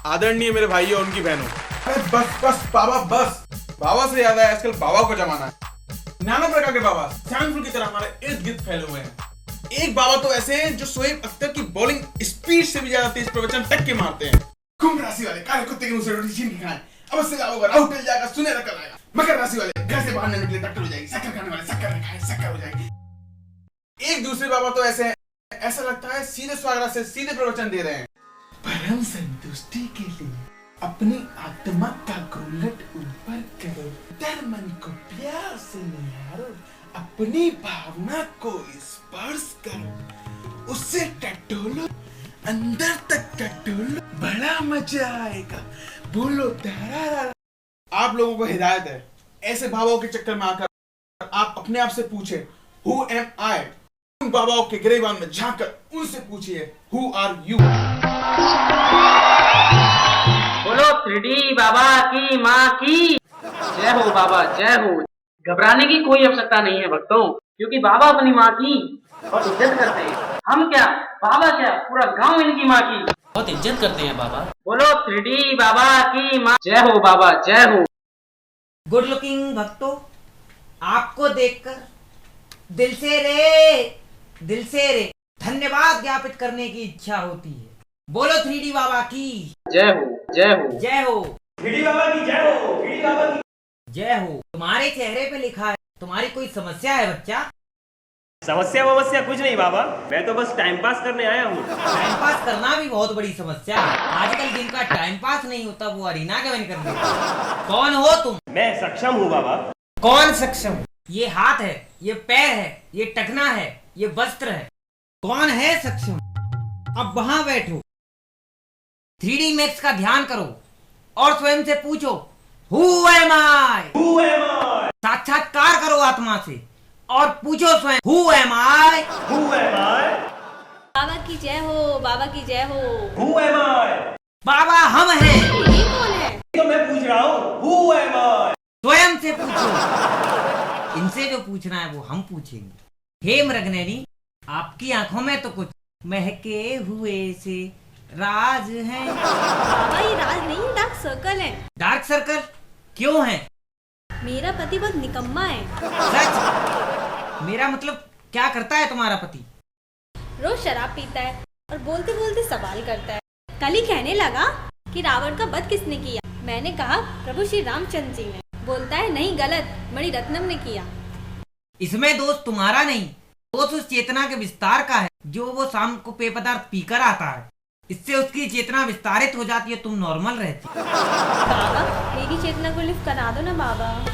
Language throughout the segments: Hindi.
आदरणीय मेरे भाई और उनकी बहनों, अरे बस बस बाबा बस। बाबा से याद आया, आजकल बाबा को जमाना है। नाना प्रकार के बाबा सैमफुल की तरह हमारे इर्द गिर्द फैले हुए हैं। एक बाबा तो ऐसे हैं जो शोएब अख्तर की बॉलिंग स्पीड से भी ज्यादा तेज प्रवचन टक के मारते हैं। कुंभ राशि वाले काले कुत्ते के मुंह से रोटी छीन के खाएं, अवश्य लाभ होगा, राहु टल जाएगा, सुनहरा कल आएगा। मकर राशि वाले घर से बाहर नहीं निकले डॉक्टर हो जाएगी, शक्कर खाने वाले शक्कर नहीं खाए शक्कर हो जाएगी। एक दूसरे बाबा तो ऐसे हैं, ऐसा लगता है सीधे स्वागत से सीधे प्रवचन दे रहे हैं। परम संतुष्टि के लिए अपनी आत्मा का घूंघट ऊपर करो, तन मन को प्यार से निहारो, अपनी भावना को स्पर्श करो, उससे टटोलो, अंदर तक टटोलो, बड़ा मजा आएगा। बोलो तारा। आप लोगों को हिदायत है, ऐसे भावों के चक्कर में आकर आप अपने आप से पूछे हु एम आई। उन बाबाओं के गिरेबान में झांककर उनसे पूछिए हु आर यू। बोलो 3D बाबा की माँ की जय हो। बाबा जय हो। घबराने की कोई आवश्यकता नहीं है भक्तों, क्योंकि बाबा अपनी माँ की बहुत इज्जत करते हैं। हम क्या, बाबा क्या, पूरा गांव इनकी माँ की बहुत इज्जत करते हैं बाबा। बोलो 3D बाबा की माँ जय हो। बाबा जय हो। गुड लुकिंग भक्तों, आपको देखकर दिल से रे धन्यवाद ज्ञापित करने की इच्छा होती है। बोलो 3D बाबा की जय हो। जय हो। जय हो। 3D बाबा की जय हो। 3D बाबा की जय हो। तुम्हारे चेहरे पे लिखा है तुम्हारी कोई समस्या है बच्चा? समस्या कुछ नहीं बाबा, मैं तो बस टाइम पास करने आया हूँ। टाइम पास करना भी बहुत बड़ी समस्या है। आजकल जिनका टाइम पास नहीं होता वो अरीना ज्वाइन कर लेते हैं। कौन हो तुम? मैं सक्षम हूँ बाबा। कौन सक्षम? ये हाथ है, ये पैर है, ये टखना है, ये वस्त्र है। कौन है सक्षम? अब वहां बैठो, 3D मैक्स का ध्यान करो और स्वयं से पूछो हु एम आई। साक्षात्कार करो आत्मा से और पूछो स्वयं हु एम आई। बाबा की जय हो। बाबा की जय हो। बाबा हम हैं। ये कौन है? तो मैं पूछ रहा हूँ स्वयं से पूछो। इनसे जो पूछना है वो हम पूछेंगे। हे मृगनयनी, आपकी आंखों में तो कुछ महके हुए से राज है। बाबा ये राज नहीं, डार्क सर्कल है। डार्क सर्कल क्यों है? मेरा पति बहुत निकम्मा है। सच? मेरा मतलब क्या करता है तुम्हारा पति? रोज शराब पीता है और बोलते बोलते सवाल करता है। कल ही कहने लगा कि रावण का वध किसने किया। मैंने कहा प्रभु श्री रामचंद्र जी ने। बोलता है नहीं, गलत, मणि रत्नम ने किया। इसमें दोष तुम्हारा नहीं, दोष उस चेतना के विस्तार का है जो वो शाम को पेय पदार्थ पीकर आता है। इससे उसकी चेतना विस्तारित हो जाती है, तुम नॉर्मल रहती। बाबा मेरी चेतना को लिफ्ट करा दो ना बाबा।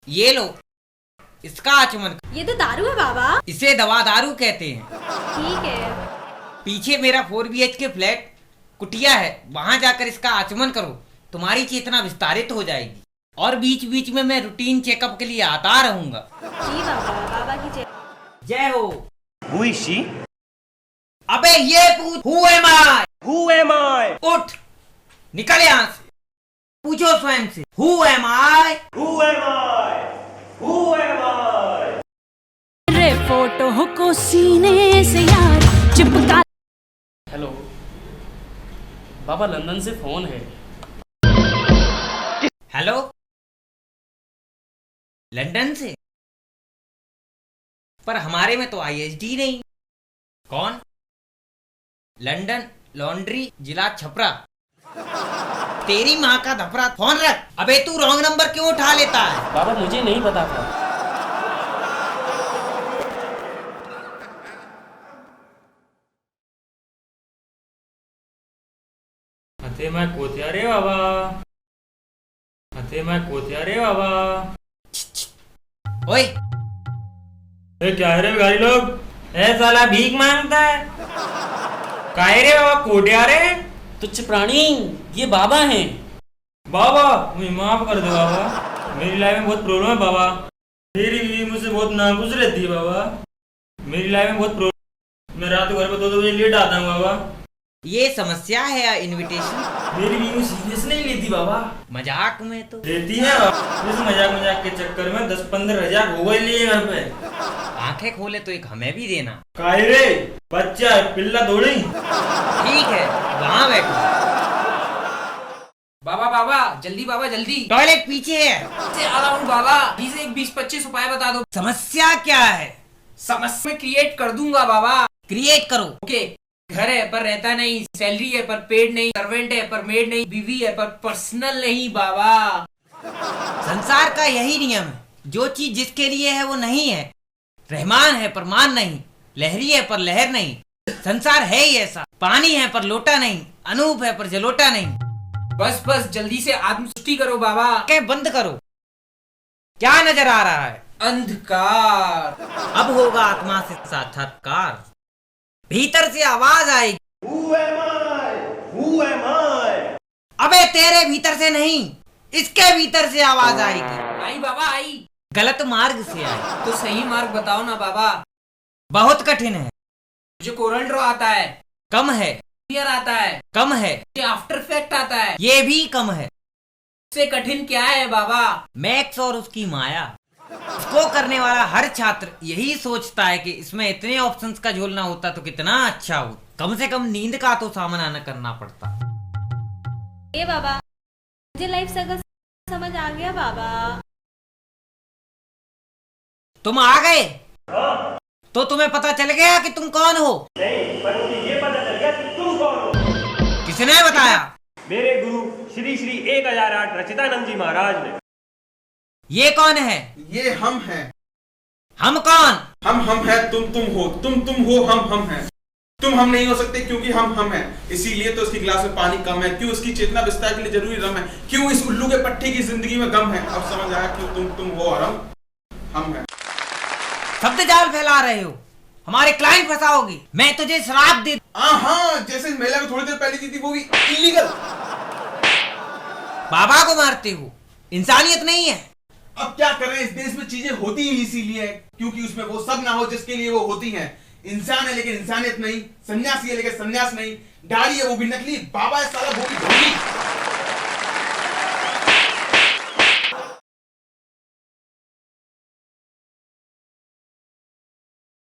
ये लो, इसका आचमन। ये तो दारू है बाबा। इसे दवा दारू कहते हैं। ठीक है। पीछे मेरा 4 BHK फ्लैट कुटिया है, वहां जाकर इसका आचमन करो, तुम्हारी चेतना विस्तारित हो जाएगी। और बीच बीच में मैं रूटीन चेकअप के लिए आता रहूंगा। जी बाबा। बाबा की जय। जय हो। Who is she? अबे ये पूछ who am I. Who am I? उठ, निकल यहाँ से, पूछो स्वयं से who am I. Who am I? Who am I? रे फोटो को सीने से यार चिपका। हेलो बाबा, लंदन से फोन है। हेलो, लंदन से? पर हमारे में तो ISD नहीं। कौन? लंदन लॉन्ड्री, जिला छपरा। तेरी माँ का धपरा, फोन रख। अबे तू रॉन्ग नंबर क्यों उठा लेता है? बाबा मुझे नहीं पता था। हते मैं कोतिया रे बाबा, हते मैं कोतिया रे बाबा। ओए क्या है रे भिखारी लोग, ए साला भीख मांगता है। काहे रे बाबा कोटिया रे? तुच्छ प्राणी, ये बाबा हैं। बाबा मुझे माफ कर दो बाबा, मेरी लाइफ में बहुत प्रॉब्लम है बाबा। मेरी बीवी मुझसे बहुत नाखुश रहती है बाबा। मेरी लाइफ में बहुत प्रॉब्लम, मैं रात को घर पे 2-2 बजे लेट आता हूँ बाबा। ये समस्या है या इनविटेशन? मेरी बीवी सीरियस नहीं लेती बाबा। मजाक में तो लेती है बाबा। इस मजाक मजाक के चक्कर में 10-15 हजार हो गए लिए घर पे। आंखें खोले तो एक हमें भी देना। काहे रे बच्चा है, पिल्ला दौड़ी। ठीक है, वहाँ बैठो। बाबा बाबा जल्दी बाबा जल्दी। टॉयलेट पीछे है। से आ रहा हूँ बाबा, प्लीज एक 20-25 उपाय बता दो। समस्या क्या है? समस्या में क्रिएट कर दूंगा बाबा। क्रिएट करो। ओके, घर है पर रहता नहीं, सैलरी है पर पेड नहीं, सर्वेंट है पर मेड नहीं, बीवी है पर पर्सनल नहीं बाबा। संसार का यही नियम है, जो चीज जिसके लिए है वो नहीं है। रहमान है पर मान नहीं, लहरी है पर लहर नहीं। संसार है ही ऐसा, पानी है पर लोटा नहीं, अनूप है पर जलोटा नहीं। बस बस जल्दी से आत्मसृष्टि करो बाबा। क्या बंद करो। क्या नजर आ रहा है? अंधकार। अब होगा आत्मा से साक्षात्कार। भीतर से आवाज आएगी, अबे तेरे भीतर से नहीं, इसके भीतर से आवाज आएगी। आई बाबा आई। गलत मार्ग से आई। तो सही मार्ग बताओ ना बाबा। बहुत कठिन है। मुझे कोरल ड्रॉ आता है, कम है। क्लियर आता है, कम है। मुझे आफ्टर इफेक्ट आता है। ये भी कम है। इससे कठिन क्या है बाबा? मैक्स और उसकी माया। इसको करने वाला हर छात्र यही सोचता है कि इसमें इतने ऑप्शंस का झोलना होता तो कितना अच्छा हो। कम से कम नींद का तो सामना न करना पड़ता। ये बाबा, मुझे लाइफ सर्कल समझ आ गया बाबा। तुम आ गए? तो तुम्हें पता चल गया कि तुम कौन हो? नहीं, पर मुझे ये पता चल गया कि तुम कौन हो। किसने बताया? मेरे गुरु श्री श्री 1008 रचितानंद जी महाराज ने। ये कौन है? ये हम हैं। हम कौन? हम हैं, तुम हो, तुम हो, हम हैं। तुम हम नहीं हो सकते क्योंकि हम हैं। इसीलिए तो इसकी गिलास में पानी कम है। क्यों इसकी चेतना विस्तार के लिए जरूरी रम है। क्यों इस उल्लू के पट्टे की जिंदगी में गम है। अब समझ आया क्यों तुम हो और हम हैं। शब्द जाल फैला रहे हो, हमारे क्लाइंट फंसाओगे। मैं तुझे श्राप दे। हाँ, जैसे मेला में थोड़ी देर पहले दी थी, वो भी इलीगल। बाबा को मारते हो, इंसानियत नहीं है। अब क्या करें, इस देश में चीजें होती ही इसीलिए क्योंकि उसमें वो सब ना हो जिसके लिए वो होती हैं। इंसान है लेकिन इंसानियत नहीं, सन्यासी है लेकिन सन्यास नहीं, दाढ़ी है वो भी नकली, बाबा है साला वो भी ढोंगी।